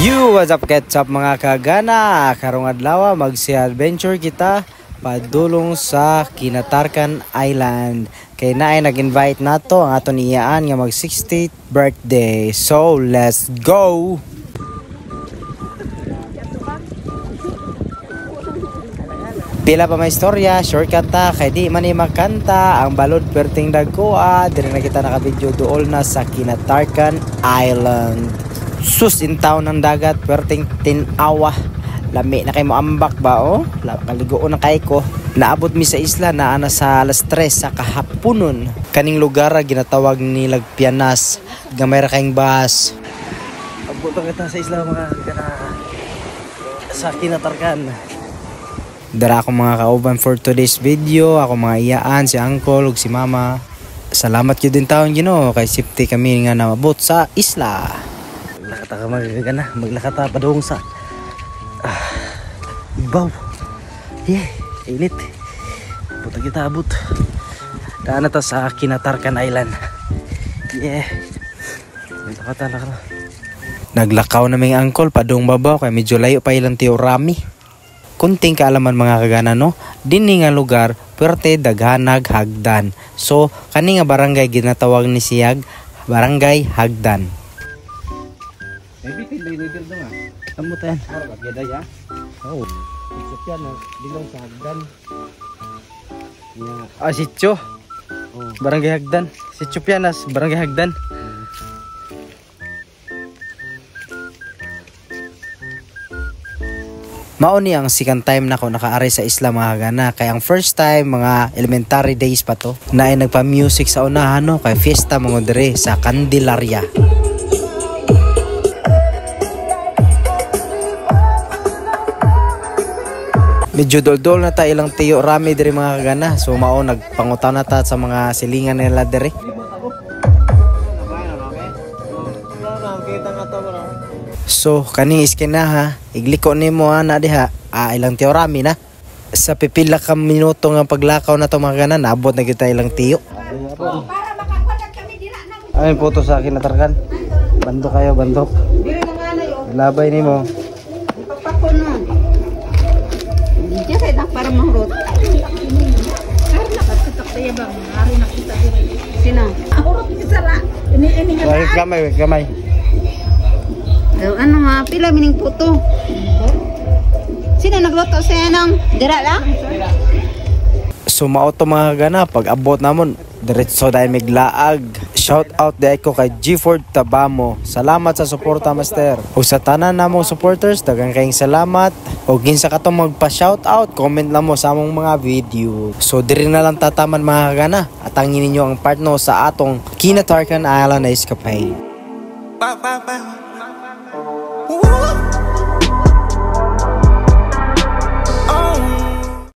What's up ketchup mga kagana? Karong adlaw magsi-adventure kita padulong sa Kinatarkan Island. Kay naay nag-invite nato ang aton iyaan nga mag 60th birthday. So, let's go. Pila pa may istorya, shortcut ta kay di man makanta ang balod perting dagkoa. Dire na kita naka-video duol na sa Kinatarkan Island. Sus in town ng dagat perting tinawa. Lami na kay mo ambak ba oh? Kaligoon na kay ko. Naabot mi sa isla na ana sa alas 3 sa kahaponon. Kaning lugar ginatawag ni Lagpianas. Gamay ra kaing bahas. Abot kita sa isla mga kana sa Kinatarkan. Dara ako mga kauban for today's video. Ako mga iyaan, si uncle ug si mama. Salamat gyud din taon Ginoo kay safety kami nga naabot sa isla. Maglakata ka magagana, maglakata padung sa ibaw. Yeah, init. Puta kita abot. Daan na ta sa Kinatarkan Island. Yeah. Maglakata na ka na. Naglakaw na may uncle padung babaw kay medyo layo pa ilang tiyo rami. Kunting kaalaman mga kagana no, dini nga lugar pwerte daghanag hagdan. So kani nga barangay ginatawag ni siyag Barangay Hagdan. Maybe leader do nga. Amo tayan. Bagyaday ha. Oh. Isip yan na dilong sa hagdan. Sitio. Barangay Hagdan. Sitio Pianas, Barangay Hagdan. Mao ni ang second time na ko nakaari sa isla mga kagana. Kaya ang first time mga elementary days pa to na ay nagpa-music sa unahan no kay fiesta mga dire sa Candelaria. Medyo dol-dol na ta ilang tiyo rami dire mga kagana. So mao nagpangutaw na ta sa mga silingan nila dire. So kaning iskena ha, igliko nimo ana diha, ilang tiyo rami na. Sa pipila ka minuto nga paglakaw na to mga kagana, naabot na kita ilang tiyo. Para makakuha kami dira na. Ay photo sa Kinatarkan. Bandok kayo, bandok. Diri na nga na yo. Labay nimo. Ipapakon na. Diyan sa idang para mahurot. Ari nakatutok tayo bang? Ari nakita diri. Sino? Ahurot ni sala. Ini nga. Wait, gamay. Ano nga pila mining puto? Sino nagluto sa nang dira lang? So mao to mga kagana, pag abot namon diretso dahil miglaag. Shout out dahil ko kay G4 Tabamo. Salamat sa suporta master. O sa tanan namong supporters, daghang kayong salamat. O ginsa ka to magpa-shout out, comment lang mo sa among mga video. So diri na lang tataman mga kagana. At angin ninyo ang part no sa atong Kinatarkan Island na escapade.